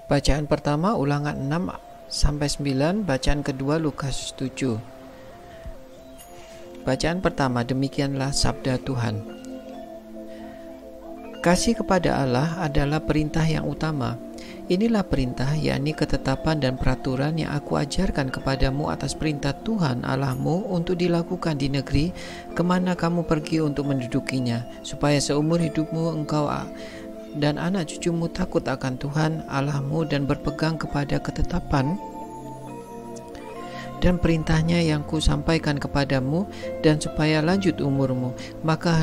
Bacaan pertama Ulangan 6-9, bacaan kedua Lukas 7. Bacaan pertama, demikianlah sabda Tuhan. Kasih kepada Allah adalah perintah yang utama. Inilah perintah, yakni ketetapan dan peraturan yang aku ajarkan kepadamu atas perintah Tuhan Allahmu untuk dilakukan di negeri kemana kamu pergi untuk mendudukinya, supaya seumur hidupmu engkau dan anak cucumu takut akan Tuhan Allahmu dan berpegang kepada ketetapan dan perintahnya yang ku sampaikan kepadamu, dan supaya lanjut umurmu. Maka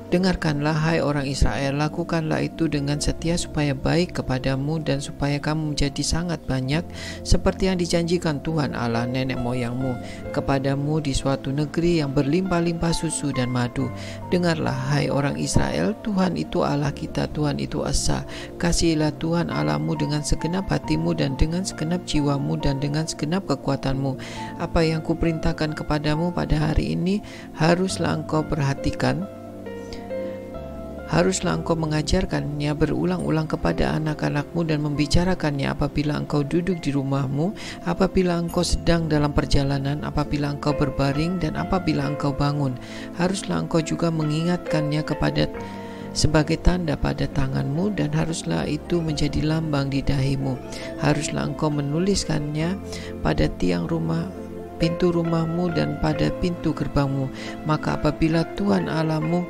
Dengarkanlah hai orang Israel, lakukanlah itu dengan setia supaya baik kepadamu dan supaya kamu menjadi sangat banyak seperti yang dijanjikan Tuhan Allah nenek moyangmu kepadamu di suatu negeri yang berlimpah-limpah susu dan madu. Dengarlah hai orang Israel, Tuhan itu Allah kita, Tuhan itu esa. Kasihilah Tuhan Allahmu dengan segenap hatimu dan dengan segenap jiwamu dan dengan segenap kekuatanmu. Apa yang kuperintahkan kepadamu pada hari ini haruslah engkau perhatikan. Haruslah engkau mengajarkannya berulang-ulang kepada anak-anakmu dan membicarakannya apabila engkau duduk di rumahmu, apabila engkau sedang dalam perjalanan, apabila engkau berbaring, dan apabila engkau bangun. Haruslah engkau juga mengingatkannya sebagai tanda pada tanganmu, dan haruslah itu menjadi lambang di dahimu. Haruslah engkau menuliskannya pada tiang rumah, pintu rumahmu dan pada pintu gerbangmu. Maka apabila Tuhan Allahmu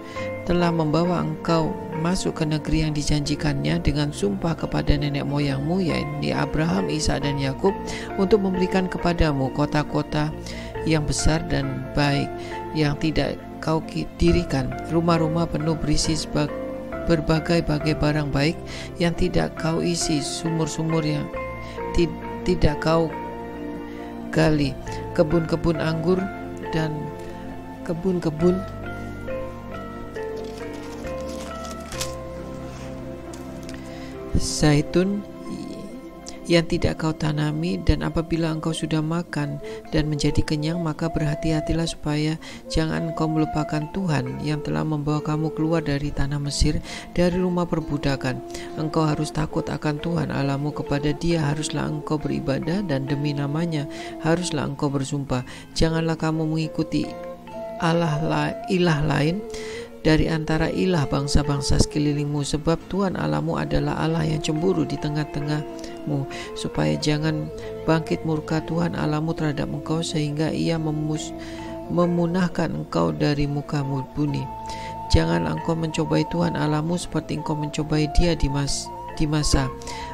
telah membawa engkau masuk ke negeri yang dijanjikannya dengan sumpah kepada nenek moyangmu, yaitu Abraham, Ishak dan Yakub, untuk memberikan kepadamu kota-kota yang besar dan baik yang tidak kau dirikan, rumah-rumah penuh berisi berbagai-bagai barang baik yang tidak kau isi, sumur-sumur yang tidak kau gali, kebun-kebun anggur dan kebun-kebun zaitun yang tidak kau tanami. Dan apabila engkau sudah makan dan menjadi kenyang, maka berhati-hatilah supaya jangan engkau melupakan Tuhan yang telah membawa kamu keluar dari tanah Mesir, dari rumah perbudakan. Engkau harus takut akan Tuhan Allahmu, kepada Dia haruslah engkau beribadah, dan demi namanya haruslah engkau bersumpah. Janganlah kamu mengikuti ilah lain dari antara ilah bangsa-bangsa sekelilingmu, sebab Tuhan Allahmu adalah Allah yang cemburu di tengah-tengahmu, supaya jangan bangkit murka Tuhan Allahmu terhadap engkau sehingga Ia memunahkan engkau dari muka bumi. Jangan engkau mencobai Tuhan Allahmu seperti engkau mencobai Dia di masa.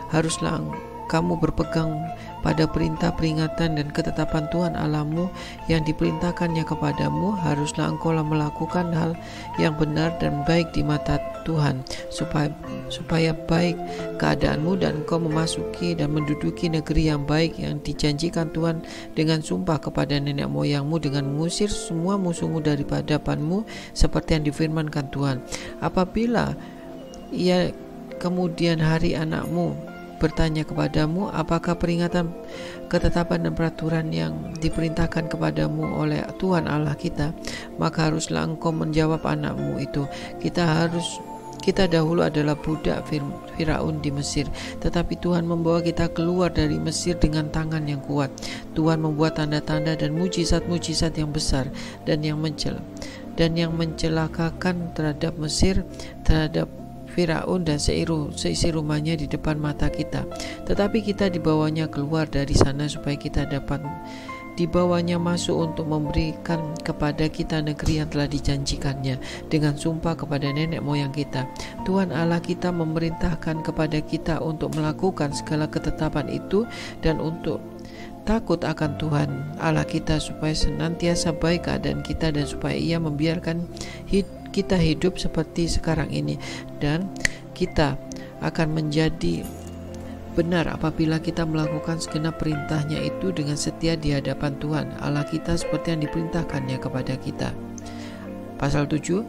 Haruslah kamu berpegang pada perintah, peringatan dan ketetapan Tuhan Allahmu yang diperintahkannya kepadamu. Haruslah engkau melakukan hal yang benar dan baik di mata Tuhan, supaya baik keadaanmu dan engkau memasuki dan menduduki negeri yang baik yang dijanjikan Tuhan dengan sumpah kepada nenek moyangmu, dengan mengusir semua musuhmu daripada hadapanmu, seperti yang difirmankan Tuhan. Apabila ia kemudian hari anakmu bertanya kepadamu, apakah peringatan, ketetapan dan peraturan yang diperintahkan kepadamu oleh Tuhan Allah kita, maka haruslah engkau menjawab anakmu itu, kita dahulu adalah budak Firaun di Mesir, tetapi Tuhan membawa kita keluar dari Mesir dengan tangan yang kuat. Tuhan membuat tanda-tanda dan mujizat-mujizat yang besar dan yang mencelakakan terhadap Mesir, terhadap Firaun dan seisi rumahnya di depan mata kita. Tetapi kita dibawanya keluar dari sana supaya kita dapat dibawanya masuk untuk memberikan kepada kita negeri yang telah dijanjikannya dengan sumpah kepada nenek moyang kita. Tuhan Allah kita memerintahkan kepada kita untuk melakukan segala ketetapan itu dan untuk takut akan Tuhan Allah kita, supaya senantiasa baik keadaan kita dan supaya Ia membiarkan kita hidup seperti sekarang ini, dan kita akan menjadi benar apabila kita melakukan segenap perintahnya itu dengan setia di hadapan Tuhan Allah kita seperti yang diperintahkannya kepada kita. Pasal 7,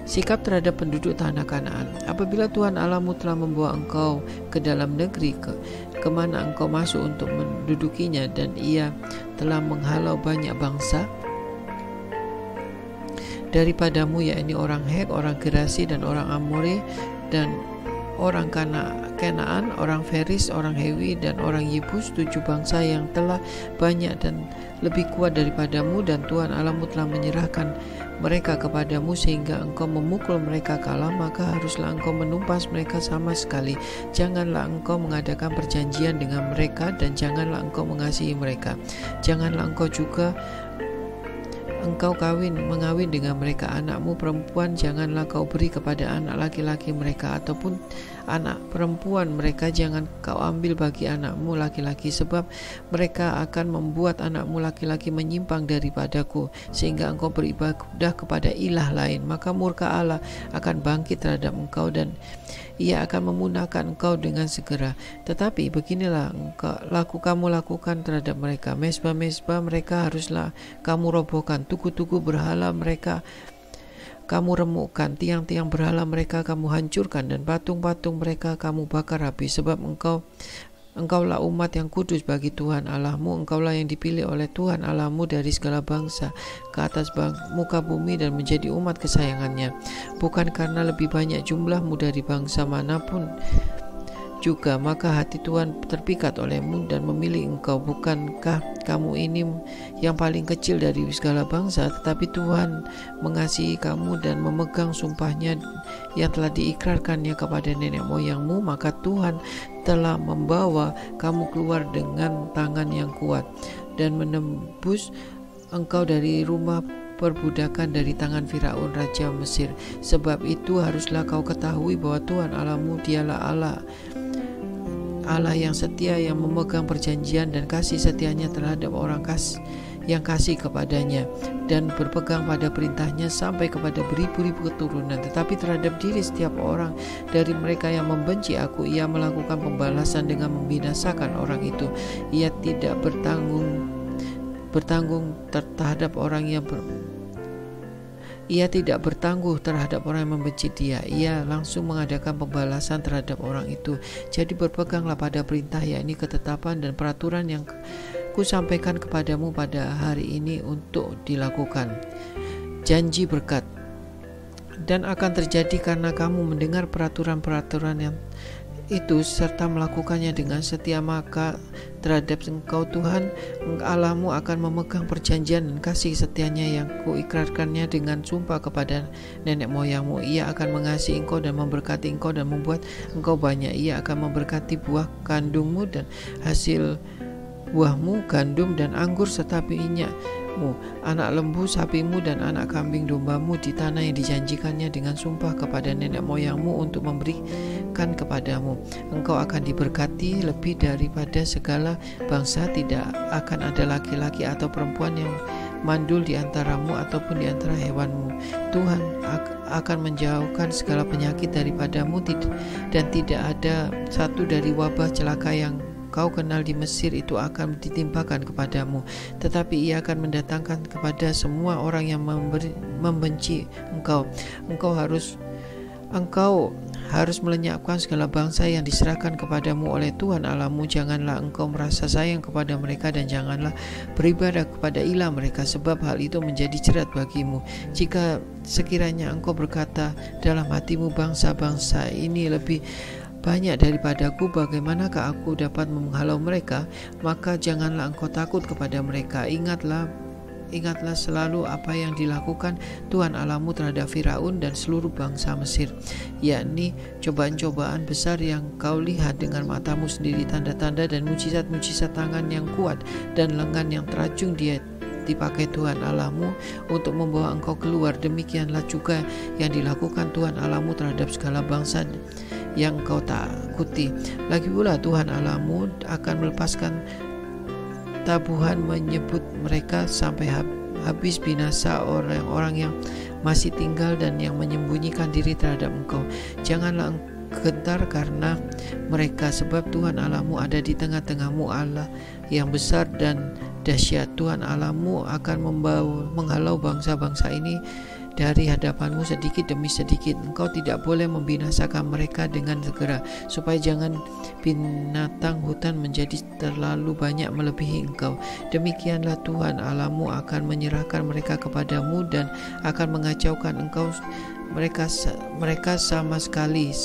sikap terhadap penduduk tanah Kanaan. Apabila Tuhan Allahmu telah membawa engkau ke dalam negeri kemana engkau masuk untuk mendudukinya, dan Ia telah menghalau banyak bangsa daripadamu, yakni orang Hek, orang Gerasi dan orang Amore dan orang Kanaan, orang Feris, orang Hewi, dan orang Yebus, 7 bangsa yang telah banyak dan lebih kuat daripadamu, dan Tuhan Allahmu telah menyerahkan mereka kepadamu sehingga engkau memukul mereka kalah, maka haruslah engkau menumpas mereka sama sekali. Janganlah engkau mengadakan perjanjian dengan mereka, dan janganlah engkau mengasihi mereka. Janganlah engkau mengawin dengan mereka. Anakmu perempuan janganlah kau beri kepada anak laki-laki mereka, ataupun anak perempuan mereka jangan kau ambil bagi anakmu laki-laki, sebab mereka akan membuat anakmu laki-laki menyimpang daripadaku, sehingga engkau beribadah kepada ilah lain. Maka murka Allah akan bangkit terhadap engkau, dan Ia akan memunahkan engkau dengan segera. Tetapi beginilah kamu lakukan terhadap mereka. Mezbah mereka haruslah kamu robohkan, tugu-tugu berhala mereka kamu remukkan, tiang-tiang berhala mereka kamu hancurkan, dan patung-patung mereka kamu bakar habis. Sebab Engkaulah umat yang kudus bagi Tuhan Allahmu. Engkaulah yang dipilih oleh Tuhan Allahmu dari segala bangsa ke atas muka bumi, dan menjadi umat kesayangannya, bukan karena lebih banyak jumlahmu dari bangsa manapun juga, maka hati Tuhan terpikat olehmu dan memilih engkau. Bukankah kamu ini yang paling kecil dari segala bangsa? Tetapi Tuhan mengasihi kamu dan memegang sumpahnya yang telah diikrarkannya kepada nenek moyangmu. Maka Tuhan telah membawa kamu keluar dengan tangan yang kuat dan menembus engkau dari rumah perbudakan, dari tangan Firaun raja Mesir. Sebab itu haruslah kau ketahui bahwa Tuhan Allahmu dialah Allah yang setia, yang memegang perjanjian dan kasih setianya terhadap orang yang kasih kepadanya dan berpegang pada perintahnya sampai kepada beribu-ribu keturunan. Tetapi terhadap diri setiap orang dari mereka yang membenci aku, Ia melakukan pembalasan dengan membinasakan orang itu. Ia tidak bertanggung terhadap orang yang Ia tidak bertangguh terhadap orang yang membenci dia. Ia langsung mengadakan pembalasan terhadap orang itu. Jadi berpeganglah pada perintah, yakni ketetapan dan peraturan yang kusampaikan kepadamu pada hari ini untuk dilakukan. Janji berkat. Dan akan terjadi karena kamu mendengar peraturan-peraturan yang itu serta melakukannya dengan setia, maka terhadap engkau Tuhan Allahmu akan memegang perjanjian dan kasih setianya yang kuikrarkannya dengan sumpah kepada nenek moyangmu. Ia akan mengasihi engkau dan memberkati engkau dan membuat engkau banyak. Ia akan memberkati buah kandungmu dan hasil buahmu, gandum dan anggur serta minyakmu, anak lembu sapimu dan anak kambing dombamu di tanah yang dijanjikannya dengan sumpah kepada nenek moyangmu untuk memberikan kepadamu. Engkau akan diberkati lebih daripada segala bangsa. Tidak akan ada laki-laki atau perempuan yang mandul di antaramu ataupun di antara hewanmu. Tuhan akan menjauhkan segala penyakit daripadamu, dan tidak ada satu dari wabah celaka yang kau kenal di Mesir itu akan ditimpakan kepadamu. Tetapi Ia akan mendatangkan kepada semua orang yang membenci engkau. Engkau harus melenyapkan segala bangsa yang diserahkan kepadamu oleh Tuhan Allahmu. Janganlah engkau merasa sayang kepada mereka, dan janganlah beribadah kepada ilah mereka, sebab hal itu menjadi jerat bagimu. Jika sekiranya engkau berkata dalam hatimu, bangsa-bangsa ini lebih banyak daripadaku, bagaimanakah aku dapat menghalau mereka? Maka janganlah engkau takut kepada mereka. Ingatlah selalu apa yang dilakukan Tuhan Allahmu terhadap Firaun dan seluruh bangsa Mesir, yakni cobaan-cobaan besar yang kau lihat dengan matamu sendiri, tanda-tanda dan mujizat-mujizat tangan yang kuat dan lengan yang terajung dia dipakai Tuhan Allahmu untuk membawa engkau keluar. Demikianlah juga yang dilakukan Tuhan Allahmu terhadap segala bangsa yang kau takuti. Lagi pula Tuhan Allahmu akan melepaskan tabuhan menyebut mereka sampai habis binasa orang-orang yang masih tinggal dan yang menyembunyikan diri terhadap engkau. Janganlah gentar karena mereka, sebab Tuhan Allahmu ada di tengah-tengahmu, Allah yang besar dan dahsyat. Tuhan Allahmu akan menghalau bangsa-bangsa ini dari hadapanmu sedikit demi sedikit. Engkau tidak boleh membinasakan mereka dengan segera, supaya jangan binatang hutan menjadi terlalu banyak melebihi engkau. Demikianlah Tuhan Allahmu akan menyerahkan mereka kepadamu dan akan mengacaukan engkau mereka sama sekali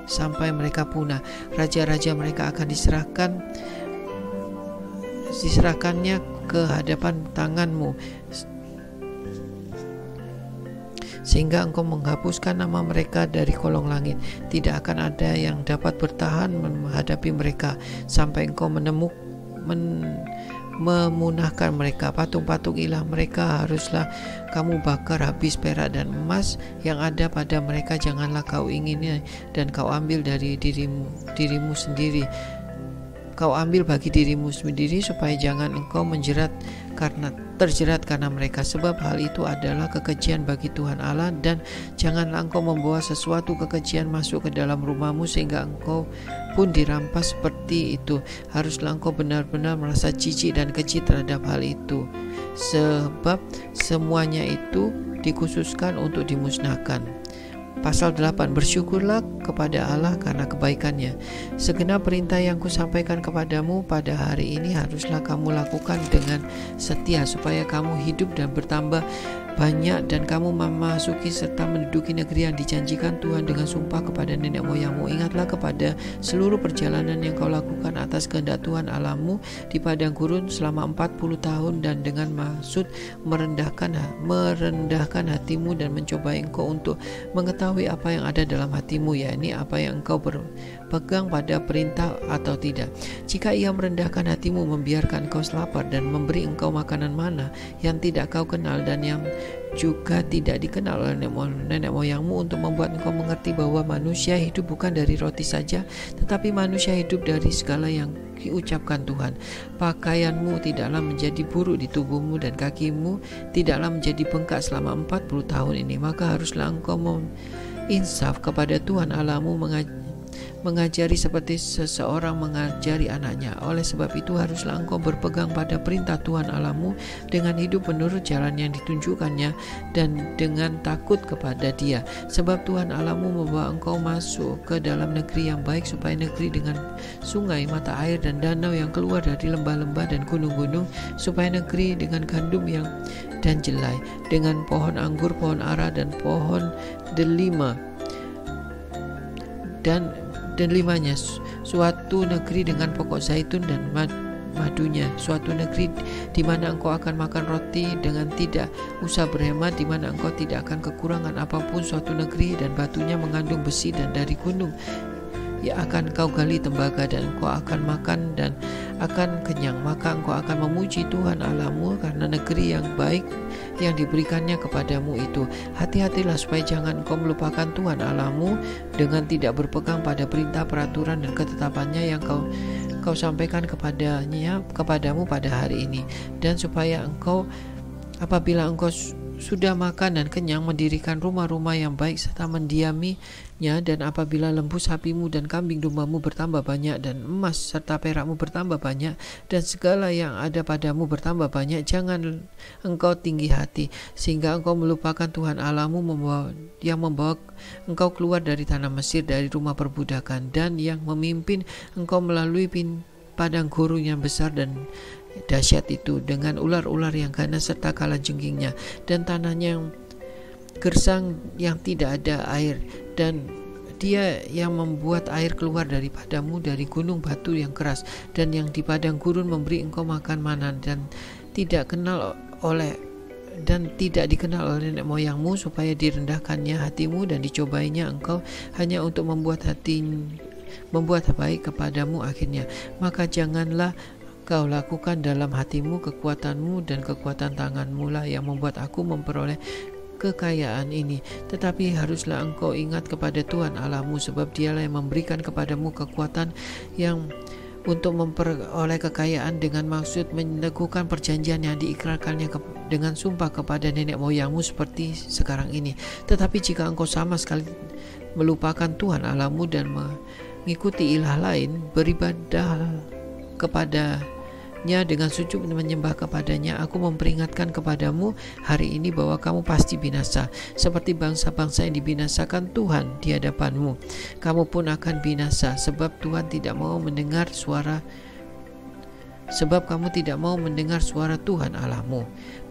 sampai mereka punah. Raja-raja mereka akan diserahkannya ke hadapan tanganmu, sehingga engkau menghapuskan nama mereka dari kolong langit. Tidak akan ada yang dapat bertahan menghadapi mereka sampai engkau memunahkan mereka. Patung-patung ilah mereka haruslah kamu bakar habis. Perak dan emas yang ada pada mereka janganlah kau ingini, dan kau ambil dari dirimu sendiri. Kau ambil bagi dirimu sendiri, supaya jangan engkau terjerat karena mereka, sebab hal itu adalah kekejian bagi Tuhan Allah. Dan janganlah engkau membawa sesuatu kekejian masuk ke dalam rumahmu sehingga engkau pun dirampas seperti itu. Haruslah engkau benar-benar merasa jijik dan keji terhadap hal itu, sebab semuanya itu dikhususkan untuk dimusnahkan. Pasal 8. Bersyukurlah kepada Allah karena kebaikannya. Segenap perintah yang kusampaikan kepadamu pada hari ini haruslah kamu lakukan dengan setia, supaya kamu hidup dan bertambah banyak, dan kamu memasuki serta menduduki negeri yang dijanjikan Tuhan dengan sumpah kepada nenek moyangmu. Ingatlah kepada seluruh perjalanan yang kau lakukan atas kehendak Tuhan Allahmu di padang gurun selama 40 tahun, dan dengan maksud merendahkan hatimu dan mencoba engkau untuk mengetahui apa yang ada dalam hatimu, yakni apa yang engkau berpegang pada perintah atau tidak. Jika ia merendahkan hatimu, membiarkan engkau lapar, dan memberi engkau makanan mana yang tidak kau kenal dan yang juga tidak dikenal oleh nenek moyangmu, untuk membuat engkau mengerti bahwa manusia hidup bukan dari roti saja, tetapi manusia hidup dari segala yang diucapkan Tuhan. Pakaianmu tidaklah menjadi buruk di tubuhmu, dan kakimu tidaklah menjadi bengkak selama 40 tahun ini. Maka haruslah engkau insaf kepada Tuhan Allahmu, mengajari seperti seseorang mengajari anaknya. Oleh sebab itu haruslah engkau berpegang pada perintah Tuhan Allahmu dengan hidup menurut jalan yang ditunjukkannya dan dengan takut kepada Dia. Sebab Tuhan Allahmu membawa engkau masuk ke dalam negeri yang baik, supaya negeri dengan sungai, mata air dan danau yang keluar dari lembah-lembah dan gunung-gunung, supaya negeri dengan gandum dan jelai, dengan pohon anggur, pohon ara dan pohon delima dan limanya, suatu negeri dengan pokok zaitun dan madunya, suatu negeri di mana engkau akan makan roti dengan tidak usah berhemat, di mana engkau tidak akan kekurangan apapun, suatu negeri dan batunya mengandung besi, dan dari gunung akan kau gali tembaga, dan engkau akan makan dan akan kenyang. Maka engkau akan memuji Tuhan Allahmu karena negeri yang baik yang diberikannya kepadamu itu. Hati-hatilah supaya jangan engkau melupakan Tuhan Allahmu dengan tidak berpegang pada perintah, peraturan dan ketetapannya yang kau sampaikan kepadamu pada hari ini, dan supaya engkau apabila engkau sudah makan dan kenyang, mendirikan rumah-rumah yang baik serta mendiaminya, dan apabila lembu sapimu dan kambing dombamu bertambah banyak, dan emas serta perakmu bertambah banyak, dan segala yang ada padamu bertambah banyak, jangan engkau tinggi hati sehingga engkau melupakan Tuhan Allahmu yang membawa engkau keluar dari tanah Mesir, dari rumah perbudakan, dan yang memimpin engkau melalui padang gurun yang besar dan dahsyat itu, dengan ular-ular yang ganas serta kalajengkingnya, dan tanahnya yang gersang yang tidak ada air, dan Dia yang membuat air keluar daripadamu dari gunung batu yang keras, dan yang di padang gurun memberi engkau makan mana dan tidak dikenal oleh nenek moyangmu, supaya direndahkannya hatimu dan dicobainya engkau hanya untuk membuat baik kepadamu akhirnya. Maka janganlah kau lakukan dalam hatimu kekuatanmu dan kekuatan tanganmu lah yang membuat aku memperoleh kekayaan ini, tetapi haruslah engkau ingat kepada Tuhan Allahmu, sebab Dialah yang memberikan kepadamu kekuatan yang untuk memperoleh kekayaan, dengan maksud meneguhkan perjanjian yang diikrarkannya dengan sumpah kepada nenek moyangmu seperti sekarang ini. Tetapi jika engkau sama sekali melupakan Tuhan Allahmu dan mengikuti ilah lain, beribadah kepada dengan sujud menyembah kepadanya. Aku memperingatkan kepadamu hari ini bahwa kamu pasti binasa, seperti bangsa-bangsa yang dibinasakan Tuhan di hadapanmu. Kamu pun akan binasa, sebab kamu tidak mau mendengar suara Tuhan Allahmu.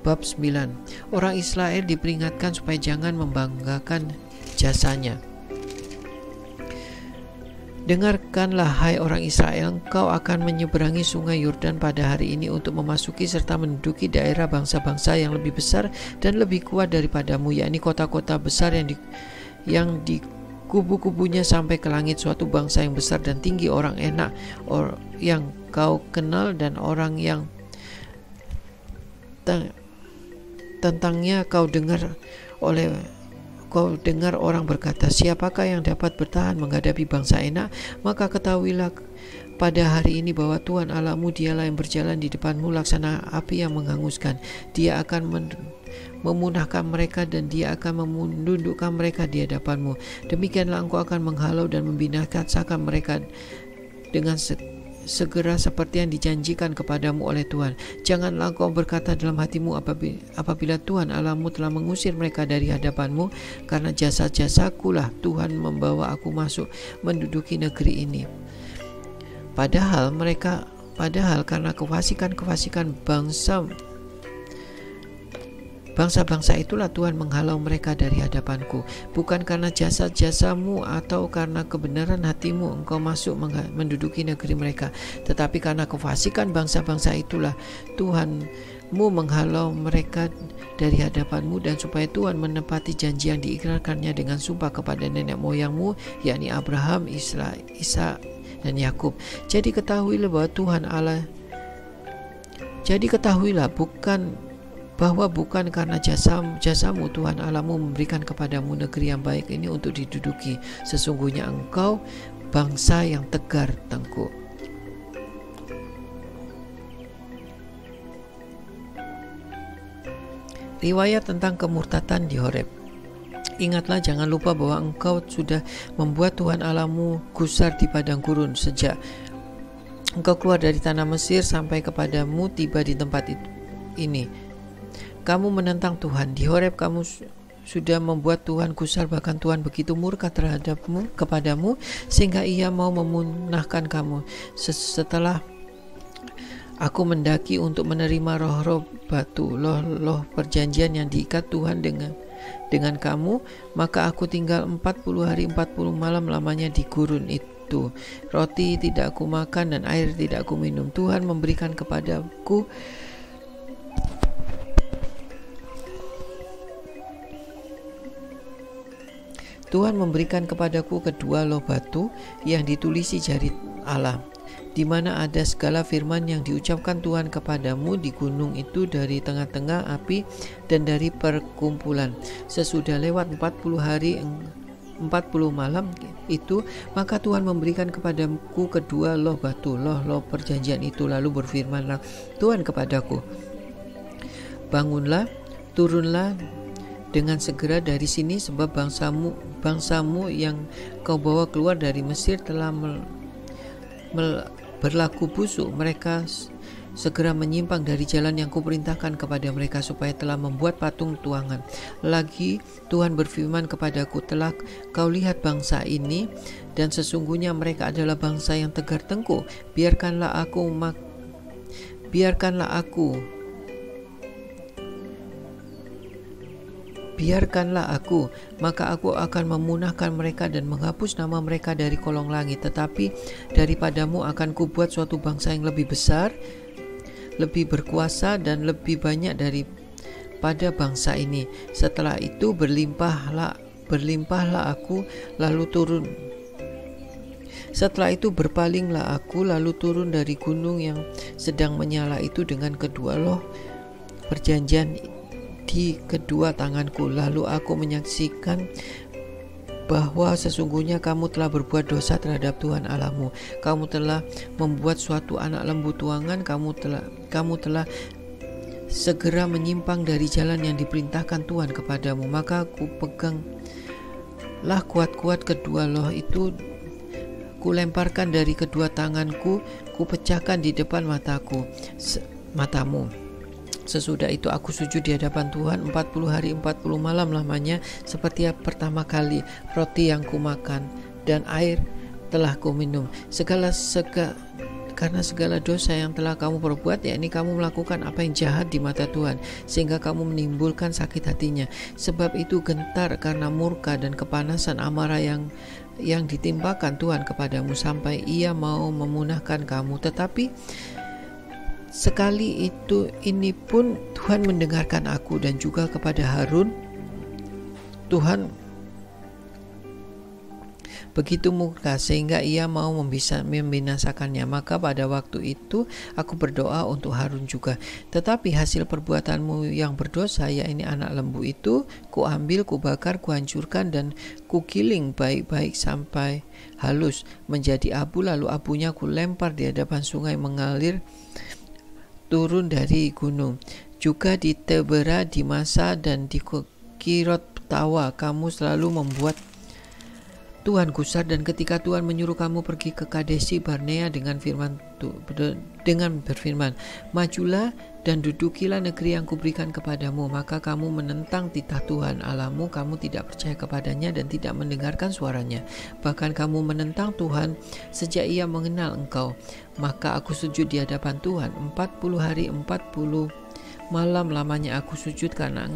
Bab 9. Orang Israel diperingatkan supaya jangan membanggakan jasanya. Dengarkanlah hai orang Israel, engkau akan menyeberangi sungai Yordan pada hari ini untuk memasuki serta menduduki daerah bangsa-bangsa yang lebih besar dan lebih kuat daripadamu, yakni kota-kota besar yang di kubu-kubunya sampai ke langit, suatu bangsa yang besar dan tinggi, orang enak yang kau kenal, dan orang yang tentangnya kau dengar orang berkata, siapakah yang dapat bertahan menghadapi bangsa enak? Maka ketahuilah pada hari ini bahwa Tuhan Allahmu dialah yang berjalan di depanmu laksana api yang menghanguskan. Dia akan memunahkan mereka dan dia akan menundukkan mereka di hadapanmu. Demikianlah engkau akan menghalau dan membinasakan mereka dengan segera seperti yang dijanjikan kepadamu oleh Tuhan. Janganlah engkau berkata dalam hatimu, apabila Tuhan Allahmu telah mengusir mereka dari hadapanmu, karena jasa-jasakulah Tuhan membawa aku masuk menduduki negeri ini. Padahal karena kefasikan bangsa-bangsa itulah Tuhan menghalau mereka dari hadapanku. Bukan karena jasa-jasamu atau karena kebenaran hatimu engkau masuk menduduki negeri mereka, tetapi karena kefasikan bangsa-bangsa itulah Tuhanmu menghalau mereka dari hadapanmu, dan supaya Tuhan menepati janji yang diikrarkannya dengan sumpah kepada nenek moyangmu, yakni Abraham, Ishak dan Yakub. Jadi ketahuilah bahwa bukan karena jasamu Tuhan Allahmu memberikan kepadamu negeri yang baik ini untuk diduduki. Sesungguhnya engkau bangsa yang tegar tengkuk. Riwayat tentang kemurtatan di Horeb. Ingatlah, jangan lupa bahwa engkau sudah membuat Tuhan Allahmu gusar di padang gurun sejak engkau keluar dari tanah Mesir sampai kepadamu tiba di tempat ini. Kamu menentang Tuhan. Di Horeb kamu sudah membuat Tuhan gusar, bahkan Tuhan begitu murka kepadamu sehingga ia mau memunahkan kamu. Setelah aku mendaki untuk menerima roh-roh batu, loh perjanjian yang diikat Tuhan dengan kamu, maka aku tinggal 40 hari 40 malam lamanya di gurun itu. Roti tidak aku makan dan air tidak aku minum. Tuhan memberikan kepadaku kedua loh batu yang ditulisi jari Allah, di mana ada segala firman yang diucapkan Tuhan kepadamu di gunung itu dari tengah-tengah api dan dari perkumpulan. Sesudah lewat 40 hari 40 malam itu, maka Tuhan memberikan kepadaku kedua loh batu, loh perjanjian itu. Lalu berfirmanlah Tuhan kepadaku, bangunlah, turunlah dengan segera dari sini, sebab bangsamu yang kau bawa keluar dari Mesir telah berlaku busuk. Mereka segera menyimpang dari jalan yang kuperintahkan kepada mereka, supaya telah membuat patung tuangan. Lagi Tuhan berfirman kepadaku, telah kau lihat bangsa ini, dan sesungguhnya mereka adalah bangsa yang tegar tengkuk. Biarkanlah aku, maka aku akan memunahkan mereka dan menghapus nama mereka dari kolong langit. Tetapi daripadamu akan kubuat suatu bangsa yang lebih besar, lebih berkuasa dan lebih banyak daripada bangsa ini. Setelah itu berlimpahlah aku, lalu turun. Setelah itu berpalinglah aku, lalu turun dari gunung yang sedang menyala itu dengan kedua loh perjanjian di kedua tanganku. Lalu aku menyaksikan bahwa sesungguhnya kamu telah berbuat dosa terhadap Tuhan Allahmu. Kamu telah membuat suatu anak lembu tuangan. Kamu telah segera menyimpang dari jalan yang diperintahkan Tuhan kepadamu. Maka aku peganglah kuat-kuat kedua loh itu, kulemparkan dari kedua tanganku, kupecahkan di depan matamu. Sesudah itu aku sujud di hadapan Tuhan 40 hari 40 malam lamanya, seperti pertama kali roti yang kumakan dan air telah kuminum. Karena segala dosa yang telah kamu perbuat, yakni kamu melakukan apa yang jahat di mata Tuhan, sehingga kamu menimbulkan sakit hatinya. Sebab itu gentar karena murka dan kepanasan amarah yang ditimpakan Tuhan kepadamu, sampai Ia mau memunahkan kamu. Tetapi sekali ini pun Tuhan mendengarkan aku, dan juga kepada Harun Tuhan begitu murka sehingga ia mau membinasakannya. Maka pada waktu itu aku berdoa untuk Harun juga. Tetapi hasil perbuatanmu yang berdosa, yakni anak lembu itu, kuambil, kubakar, kuhancurkan, dan kugiling baik-baik sampai halus menjadi abu. Lalu abunya kulempar di hadapan sungai mengalir turun dari gunung. Juga di Tebera, di Masa, dan di Kirot Tawa kamu selalu membuat Tuhan gusar. Dan ketika Tuhan menyuruh kamu pergi ke Kadesi Barnea dengan berfirman, majulah dan dudukilah negeri yang kuberikan kepadamu, maka kamu menentang titah Tuhan Allahmu, kamu tidak percaya kepadanya dan tidak mendengarkan suaranya. Bahkan kamu menentang Tuhan sejak ia mengenal engkau. Maka aku sujud di hadapan Tuhan 40 hari 40 malam lamanya aku sujud, karena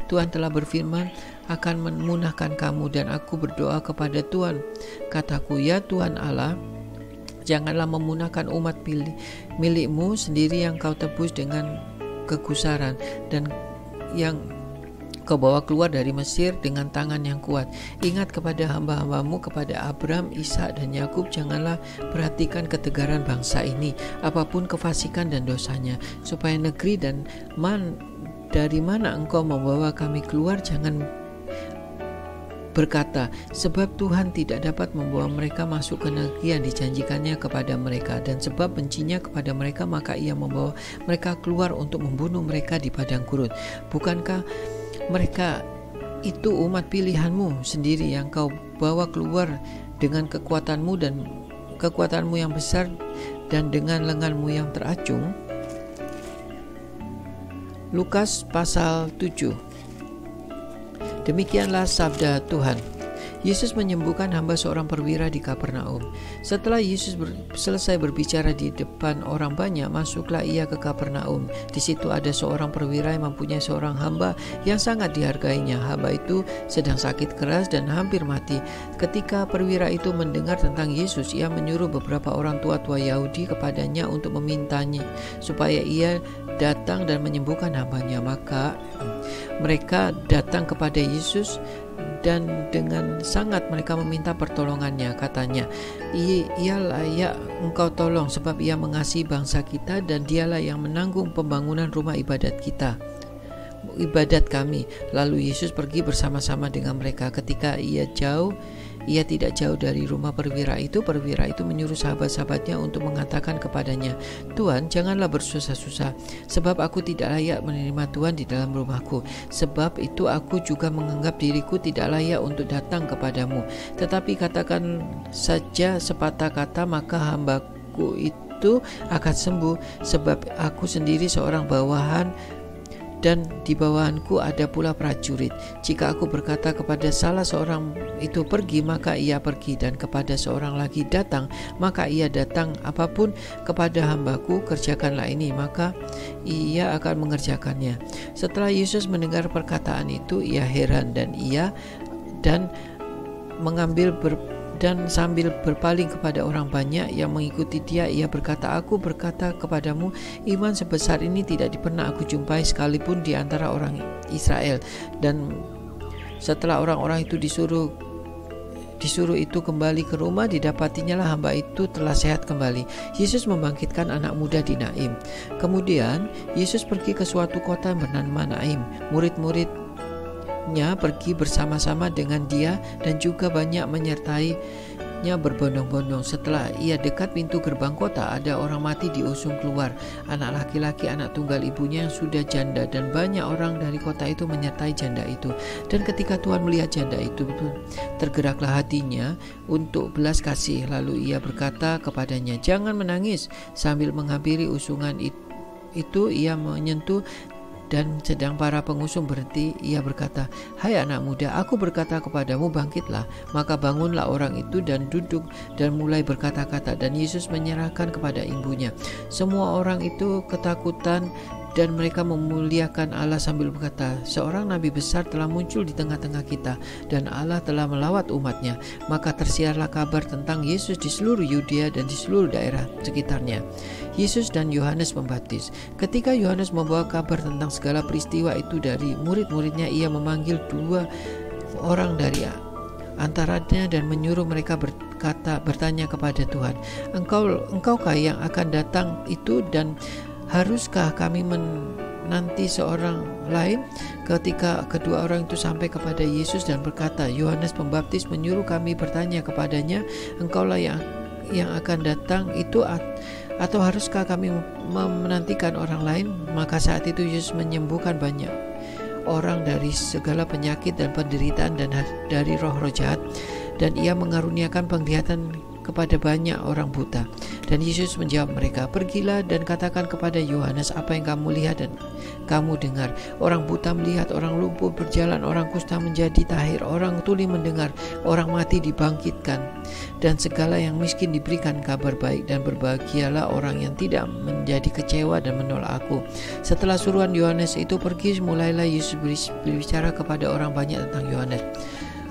Tuhan telah berfirman akan memunahkan kamu. Dan aku berdoa kepada Tuhan, kataku, ya Tuhan Allah, janganlah memunahkan umat milikmu sendiri yang kau tebus dengan kegusaran, dan yang kau bawa keluar dari Mesir dengan tangan yang kuat. Ingat kepada hamba-hambamu, kepada Abram, Ishak, dan Yakub, janganlah perhatikan ketegaran bangsa ini, apapun kefasikan dan dosanya, supaya negeri dan dari mana engkau membawa kami keluar, jangan berkata, sebab Tuhan tidak dapat membawa mereka masuk ke negeri yang dijanjikannya kepada mereka, dan sebab bencinya kepada mereka, maka ia membawa mereka keluar untuk membunuh mereka di padang gurun. Bukankah mereka itu umat pilihanmu sendiri yang kau bawa keluar dengan kekuatanmu yang besar dan dengan lenganmu yang teracung? Lukas pasal 7. Demikianlah sabda Tuhan. Yesus menyembuhkan hamba seorang perwira di Kapernaum. Setelah Yesus selesai berbicara di depan orang banyak, masuklah ia ke Kapernaum. Di situ ada seorang perwira yang mempunyai seorang hamba yang sangat dihargainya. Hamba itu sedang sakit keras dan hampir mati. Ketika perwira itu mendengar tentang Yesus, ia menyuruh beberapa orang tua-tua Yahudi kepadanya untuk memintanya supaya ia datang dan menyembuhkan hambanya. Maka mereka datang kepada Yesus, dan dengan sangat mereka meminta pertolongannya. Katanya, ia layak engkau tolong, sebab ia mengasihi bangsa kita, dan dialah yang menanggung pembangunan rumah ibadat kami. Lalu Yesus pergi bersama-sama dengan mereka. Ketika ia tidak jauh dari rumah perwira itu menyuruh sahabat-sahabatnya untuk mengatakan kepadanya, Tuhan, janganlah bersusah-susah, sebab aku tidak layak menerima Tuhan di dalam rumahku. Sebab itu aku juga menganggap diriku tidak layak untuk datang kepadamu. Tetapi katakan saja sepatah kata, maka hambaku itu akan sembuh. Sebab aku sendiri seorang bawahan, dan di bawahanku ada pula prajurit. Jika aku berkata kepada salah seorang itu pergi, maka ia pergi, dan kepada seorang lagi datang, maka ia datang. Apapun kepada hambaku, kerjakanlah ini, maka ia akan mengerjakannya. Setelah Yesus mendengar perkataan itu, ia heran, dan sambil berpaling kepada orang banyak yang mengikuti dia, ia berkata, aku berkata kepadamu, iman sebesar ini tidak pernah aku jumpai sekalipun di antara orang Israel. Dan setelah orang-orang itu disuruh itu kembali ke rumah, didapatinya lah hamba itu telah sehat kembali. Yesus membangkitkan anak muda di Naim. Kemudian Yesus pergi ke suatu kota bernama Naim. Murid-muridnya pergi bersama-sama dengan dia, dan juga banyak menyertai berbondong-bondong. Setelah ia dekat pintu gerbang kota, ada orang mati diusung keluar, anak laki-laki, anak tunggal ibunya yang sudah janda, dan banyak orang dari kota itu menyertai janda itu. Dan ketika Tuhan melihat janda itu, tergeraklah hatinya untuk belas kasih. Lalu ia berkata kepadanya, "Jangan menangis." Sambil menghampiri usungan itu ia menyentuh, dan sedang para pengusung berhenti, ia berkata, "Hai anak muda, aku berkata kepadamu, bangkitlah." Maka bangunlah orang itu dan duduk dan mulai berkata-kata, dan Yesus menyerahkan kepada ibunya. Semua orang itu ketakutan dan mereka memuliakan Allah sambil berkata, "Seorang nabi besar telah muncul di tengah-tengah kita, dan Allah telah melawat umatnya." Maka tersiarlah kabar tentang Yesus di seluruh Yudea dan di seluruh daerah sekitarnya. Yesus dan Yohanes Pembaptis. Ketika Yohanes membawa kabar tentang segala peristiwa itu dari murid-muridnya, ia memanggil 2 orang dari antaranya dan menyuruh mereka bertanya kepada Tuhan, Engkaukah yang akan datang itu, dan haruskah kami menanti seorang lain? Ketika kedua orang itu sampai kepada Yesus dan berkata, "Yohanes Pembaptis menyuruh kami bertanya kepadanya, Engkaulah yang akan datang itu, atau haruskah kami menantikan orang lain?" Maka saat itu Yesus menyembuhkan banyak orang dari segala penyakit dan penderitaan dan dari roh-roh jahat, dan ia mengaruniakan penglihatan kepada banyak orang buta. Dan Yesus menjawab mereka, "Pergilah dan katakan kepada Yohanes apa yang kamu lihat dan kamu dengar. Orang buta melihat, orang lumpuh berjalan, orang kusta menjadi tahir, orang tuli mendengar, orang mati dibangkitkan, dan segala yang miskin diberikan kabar baik. Dan berbahagialah orang yang tidak menjadi kecewa dan menolak aku." Setelah suruhan Yohanes itu pergi, mulailah Yesus berbicara kepada orang banyak tentang Yohanes.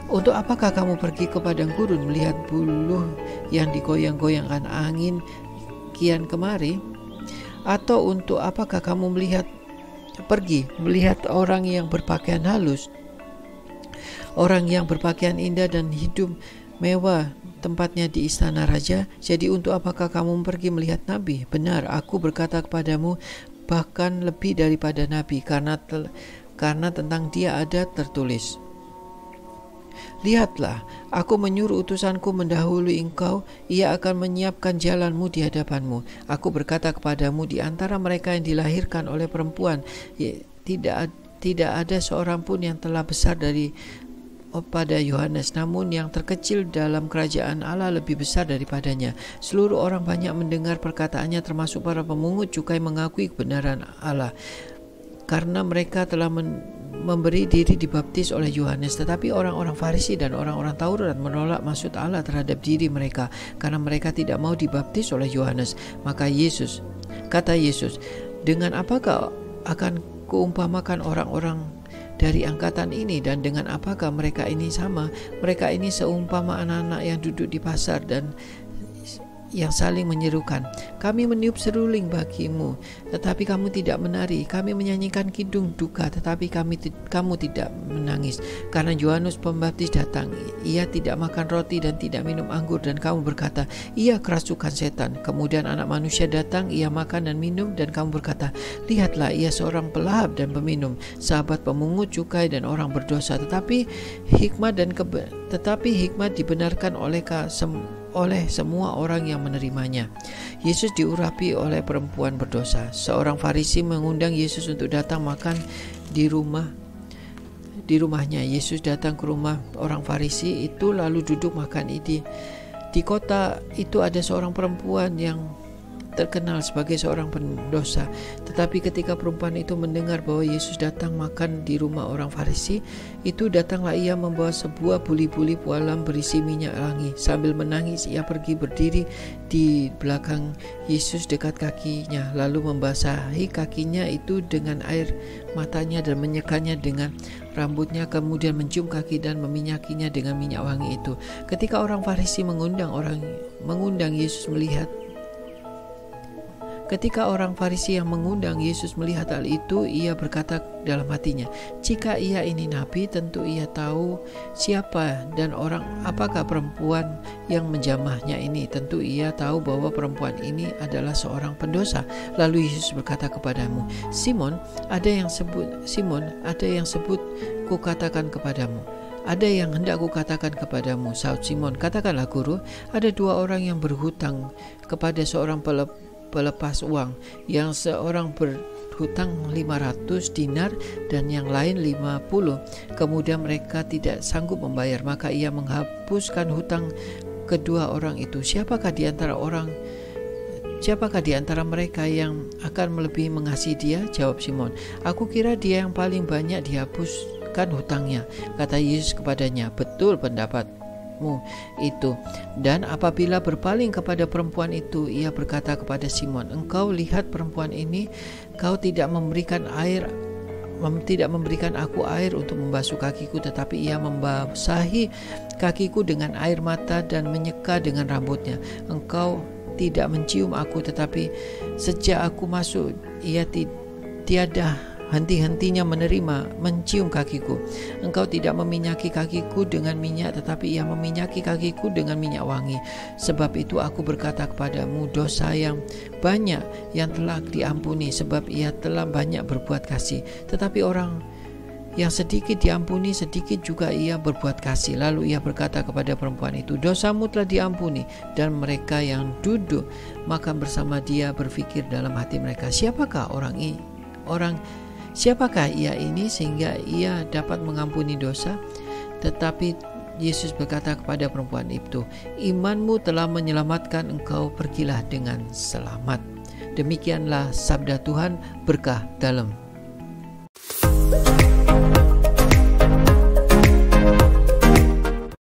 "Untuk apakah kamu pergi ke padang gurun melihat buluh yang digoyang-goyangkan angin kian kemari? Atau untuk apakah kamu pergi melihat orang yang berpakaian halus, orang yang berpakaian indah dan hidup mewah tempatnya di istana raja? Jadi untuk apakah kamu pergi melihat nabi? Benar, aku berkata kepadamu, bahkan lebih daripada nabi, karena tentang dia ada tertulis, Lihatlah, aku menyuruh utusanku mendahului engkau, ia akan menyiapkan jalanmu di hadapanmu. Aku berkata kepadamu, di antara mereka yang dilahirkan oleh perempuan, tidak ada seorang pun yang telah besar pada Yohanes, namun yang terkecil dalam kerajaan Allah lebih besar daripadanya. Seluruh orang banyak mendengar perkataannya, termasuk para pemungut cukai mengakui kebenaran Allah, karena mereka telah memberi diri dibaptis oleh Yohanes. Tetapi orang-orang Farisi dan orang-orang Taurat menolak maksud Allah terhadap diri mereka, karena mereka tidak mau dibaptis oleh Yohanes. Maka kata Yesus, "Dengan apakah akan kuumpamakan orang-orang dari angkatan ini, dan dengan apakah mereka ini sama? Mereka ini seumpama anak-anak yang duduk di pasar dan yang saling menyerukan, 'Kami meniup seruling bagimu, tetapi kamu tidak menari. Kami menyanyikan kidung duka, tetapi kamu tidak menangis.' Karena Yohanes Pembaptis datang, ia tidak makan roti dan tidak minum anggur, dan kamu berkata, 'Ia kerasukan setan.' Kemudian Anak Manusia datang, ia makan dan minum, dan kamu berkata, 'Lihatlah, ia seorang pelahap dan peminum, sahabat pemungut cukai dan orang berdosa.' Tetapi hikmat dibenarkan oleh semua orang yang menerimanya." Yesus diurapi oleh perempuan berdosa. Seorang Farisi mengundang Yesus untuk datang makan di rumahnya. Yesus datang ke rumah orang Farisi itu lalu duduk makan. Di kota itu ada seorang perempuan yang terkenal sebagai seorang pendosa. Tetapi ketika perempuan itu mendengar bahwa Yesus datang makan di rumah orang Farisi, itu datanglah ia membawa sebuah buli-buli pualam berisi minyak wangi. Sambil menangis ia pergi berdiri di belakang Yesus dekat kakinya, lalu membasahi kakinya itu dengan air matanya dan menyekanya dengan rambutnya, kemudian mencium kaki dan meminyakinya dengan minyak wangi itu. Ketika orang Farisi mengundang yang mengundang Yesus melihat hal itu, ia berkata dalam hatinya, "Jika ia ini nabi, tentu ia tahu siapa dan apakah perempuan yang menjamahnya ini. Tentu ia tahu bahwa perempuan ini adalah seorang pendosa." Lalu Yesus berkata kepadamu, Simon, ada yang sebut kukatakan kepadamu, Ada yang hendak kukatakan kepadamu, sahut Simon. Katakanlah guru. Ada 2 orang yang berhutang kepada seorang pelepas uang, yang seorang berhutang 500 dinar dan yang lain 50. Kemudian mereka tidak sanggup membayar, maka ia menghapuskan hutang kedua orang itu. Siapakah di antara mereka yang akan melebihi mengasihi dia? Jawab Simon. Aku kira dia yang paling banyak dihapuskan hutangnya. Kata Yesus kepadanya, betul pendapatmu itu. Dan apabila berpaling kepada perempuan itu, ia berkata kepada Simon, engkau lihat perempuan ini, kau tidak memberikan aku air untuk membasuh kakiku, tetapi ia membasahi kakiku dengan air mata dan menyeka dengan rambutnya. Engkau tidak mencium aku, tetapi sejak aku masuk ia tiada henti-hentinya mencium kakiku. Engkau tidak meminyaki kakiku dengan minyak, tetapi ia meminyaki kakiku dengan minyak wangi. Sebab itu aku berkata kepadamu, dosa yang banyak yang telah diampuni, sebab ia telah banyak berbuat kasih. Tetapi orang yang sedikit diampuni, sedikit juga ia berbuat kasih. Lalu ia berkata kepada perempuan itu, dosamu telah diampuni. Dan mereka yang duduk makan bersama dia berpikir dalam hati mereka, siapakah ia ini sehingga ia dapat mengampuni dosa? Tetapi Yesus berkata kepada perempuan itu, imanmu telah menyelamatkan engkau, pergilah dengan selamat. Demikianlah sabda Tuhan, berkah dalam